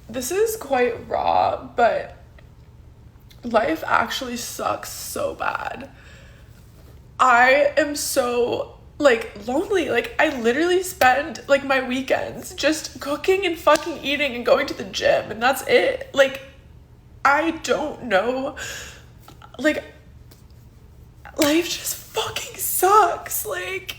This is quite raw, but life actually sucks so bad. I am so lonely. Like I literally spend like my weekends just cooking and fucking eating and going to the gym and that's it. Like I don't know. Like life just fucking sucks. Like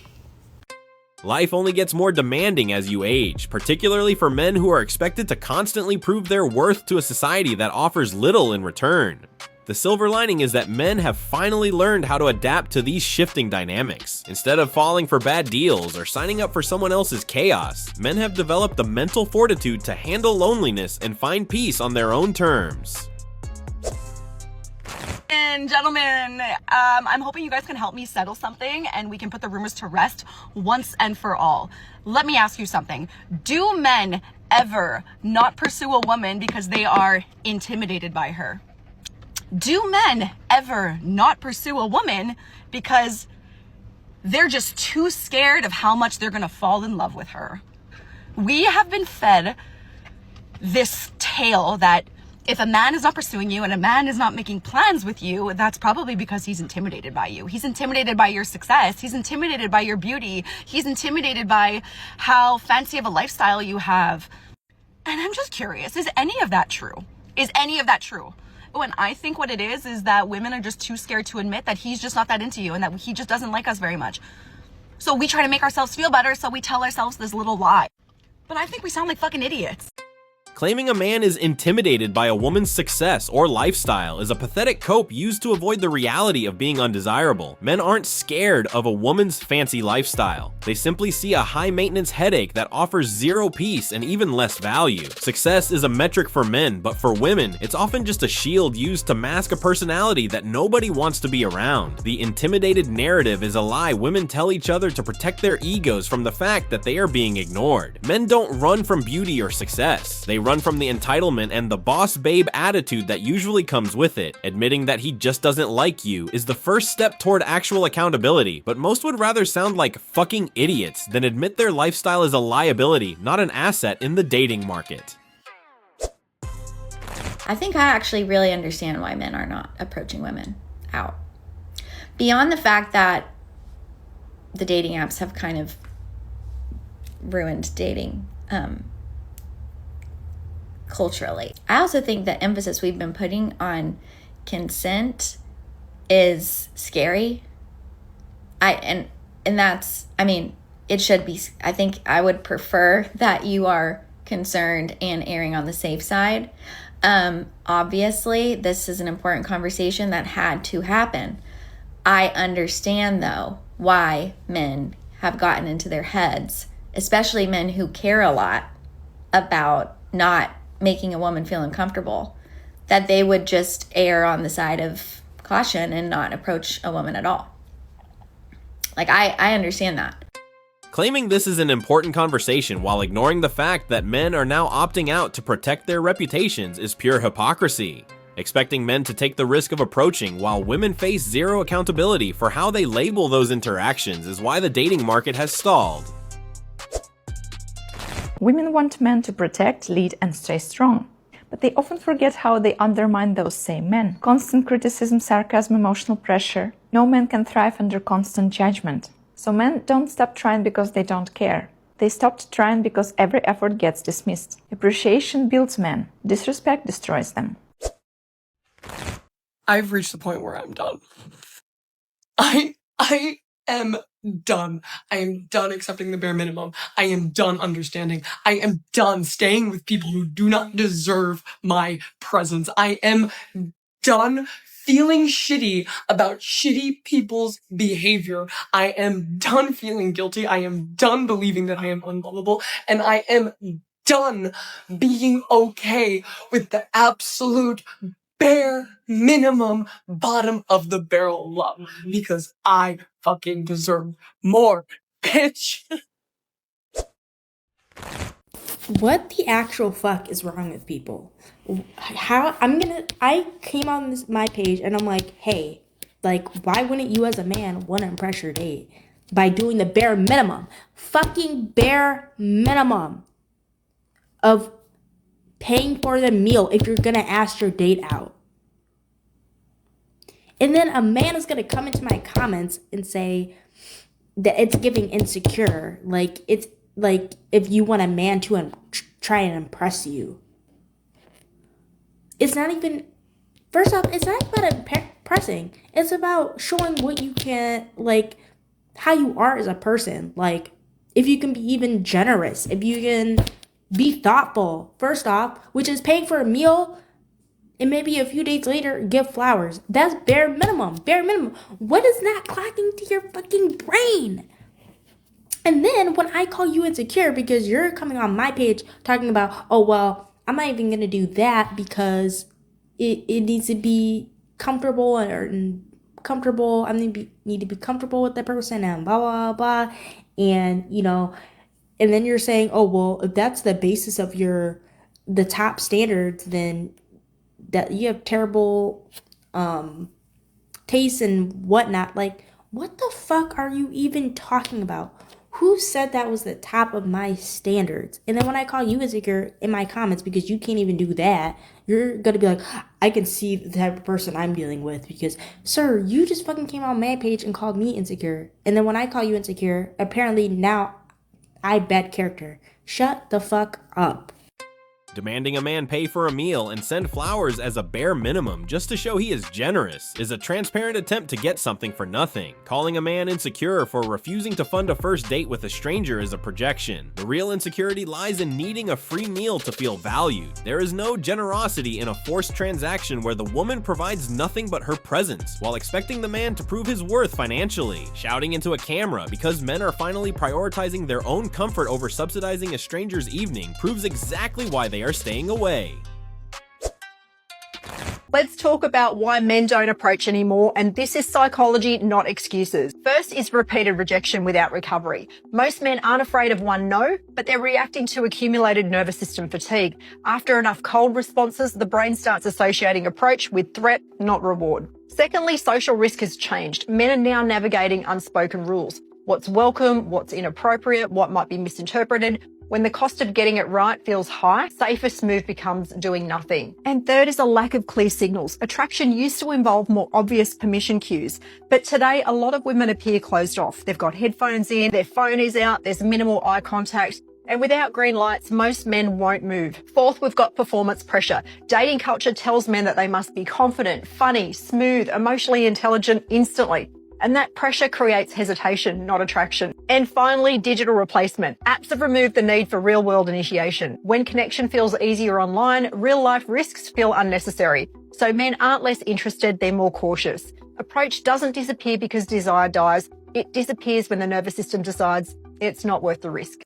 Life only gets more demanding as you age, particularly for men who are expected to constantly prove their worth to a society that offers little in return. The silver lining is that men have finally learned how to adapt to these shifting dynamics. Instead of falling for bad deals or signing up for someone else's chaos, men have developed the mental fortitude to handle loneliness and find peace on their own terms. And gentlemen, I'm hoping you guys can help me settle something and we can put the rumors to rest once and for all. Let me ask you something. Do men ever not pursue a woman because they are intimidated by her? Do men ever not pursue a woman because they're just too scared of how much they're gonna fall in love with her? We have been fed this tale that if a man is not pursuing you and a man is not making plans with you, that's probably because he's intimidated by you. He's intimidated by your success. He's intimidated by your beauty. He's intimidated by how fancy of a lifestyle you have. And I'm just curious, is any of that true? Is any of that true? When I think what it is that women are just too scared to admit that he's just not that into you and that he just doesn't like us very much. So we try to make ourselves feel better, so we tell ourselves this little lie. But I think we sound like fucking idiots. Claiming a man is intimidated by a woman's success or lifestyle is a pathetic cope used to avoid the reality of being undesirable. Men aren't scared of a woman's fancy lifestyle. They simply see a high-maintenance headache that offers zero peace and even less value. Success is a metric for men, but for women, it's often just a shield used to mask a personality that nobody wants to be around. The intimidated narrative is a lie women tell each other to protect their egos from the fact that they are being ignored. Men don't run from beauty or success. They run from the entitlement and the boss babe attitude that usually comes with it. Admitting that he just doesn't like you is the first step toward actual accountability, but most would rather sound like fucking idiots than admit their lifestyle is a liability, not an asset in the dating market. I think I actually really understand why men are not approaching women out. Beyond the fact that the dating apps have kind of ruined dating, culturally. I also think the emphasis we've been putting on consent is scary. And that's, I mean, it should be. I think I would prefer that you are concerned and erring on the safe side. Obviously, this is an important conversation that had to happen. I understand, though, why men have gotten into their heads, especially men who care a lot about not making a woman feel uncomfortable, that they would just err on the side of caution and not approach a woman at all. Like, I understand that. Claiming this is an important conversation while ignoring the fact that men are now opting out to protect their reputations is pure hypocrisy. Expecting men to take the risk of approaching while women face zero accountability for how they label those interactions is why the dating market has stalled. Women want men to protect, lead, and stay strong. But they often forget how they undermine those same men. Constant criticism, sarcasm, emotional pressure. No man can thrive under constant judgment. So men don't stop trying because they don't care. They stopped trying because every effort gets dismissed. Appreciation builds men. Disrespect destroys them. I've reached the point where I'm done. I am done. I am done accepting the bare minimum. I am done understanding. I am done staying with people who do not deserve my presence. I am done feeling shitty about shitty people's behavior. I am done feeling guilty. I am done believing that I am unlovable. And I am done being okay with the absolute bare minimum bottom of the barrel love, because I fucking deserve more, bitch. What the actual fuck is wrong with people? I came on my page and I'm like, hey, like, why wouldn't you as a man want to impress your date by doing the bare minimum, fucking bare minimum of paying for the meal if you're gonna ask your date out. And then a man is gonna come into my comments and say that it's giving insecure. Like, it's like if you want a man to try and impress you. It's not even, first off, it's not about impressing. It's about showing what you can, like, how you are as a person. Like, if you can be even generous, if you can be thoughtful, first off, which is paying for a meal and maybe a few days later give flowers. That's bare minimum. Bare minimum. What is not clocking to your fucking brain? And then when I call you insecure because you're coming on my page talking about, oh, well, I'm not even going to do that because it needs to be comfortable or comfortable. I need to be comfortable with that person and blah, blah, blah. And, you know, and then you're saying, oh, well, if that's the basis of the top standards, then that you have terrible taste and whatnot. Like, what the fuck are you even talking about? Who said that was the top of my standards? And then when I call you insecure in my comments because you can't even do that, you're gonna be like, I can see the type of person I'm dealing with because, sir, you just fucking came on my page and called me insecure. And then when I call you insecure, apparently now I bad character. Shut the fuck up. Demanding a man pay for a meal and send flowers as a bare minimum just to show he is generous is a transparent attempt to get something for nothing. Calling a man insecure for refusing to fund a first date with a stranger is a projection. The real insecurity lies in needing a free meal to feel valued. There is no generosity in a forced transaction where the woman provides nothing but her presence while expecting the man to prove his worth financially. Shouting into a camera because men are finally prioritizing their own comfort over subsidizing a stranger's evening proves exactly why they are staying away. Let's talk about why men don't approach anymore, and this is psychology, not excuses. First is repeated rejection without recovery. Most men aren't afraid of one no, but they're reacting to accumulated nervous system fatigue. After enough cold responses, the brain starts associating approach with threat, not reward. Secondly, social risk has changed. Men are now navigating unspoken rules. What's welcome, what's inappropriate, what might be misinterpreted. When the cost of getting it right feels high, safest move becomes doing nothing. And third is a lack of clear signals. Attraction used to involve more obvious permission cues, but today a lot of women appear closed off. They've got headphones in, their phone is out, there's minimal eye contact, and without green lights, most men won't move. Fourth, we've got performance pressure. Dating culture tells men that they must be confident, funny, smooth, emotionally intelligent instantly. And that pressure creates hesitation, not attraction. And finally, digital replacement. Apps have removed the need for real-world initiation. When connection feels easier online, real-life risks feel unnecessary. So men aren't less interested, they're more cautious. Approach doesn't disappear because desire dies. It disappears when the nervous system decides it's not worth the risk.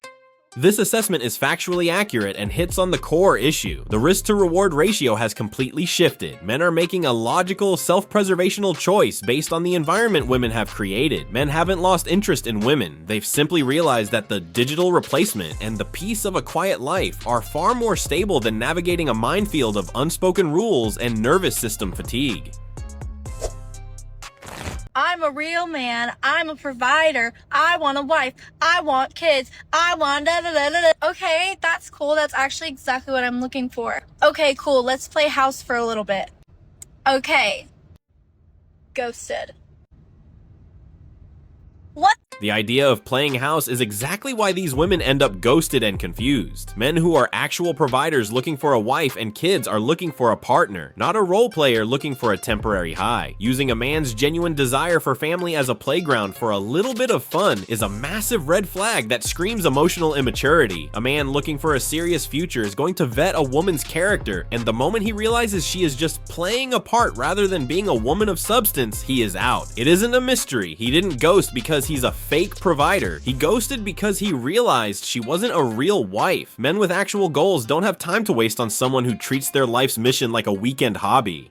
This assessment is factually accurate and hits on the core issue. The risk-to-reward ratio has completely shifted. Men are making a logical, self-preservational choice based on the environment women have created. Men haven't lost interest in women. They've simply realized that the digital replacement and the peace of a quiet life are far more stable than navigating a minefield of unspoken rules and nervous system fatigue. I'm a real man. I'm a provider. I want a wife. I want kids. I want da da da da da. Okay, that's cool. That's actually exactly what I'm looking for. Okay, cool. Let's play house for a little bit. Okay. Ghosted. What? The idea of playing house is exactly why these women end up ghosted and confused. Men who are actual providers looking for a wife and kids are looking for a partner, not a role player looking for a temporary high. Using a man's genuine desire for family as a playground for a little bit of fun is a massive red flag that screams emotional immaturity. A man looking for a serious future is going to vet a woman's character, and the moment he realizes she is just playing a part rather than being a woman of substance, he is out. It isn't a mystery. He didn't ghost because he's a fake provider. He ghosted because he realized she wasn't a real wife. Men with actual goals don't have time to waste on someone who treats their life's mission like a weekend hobby.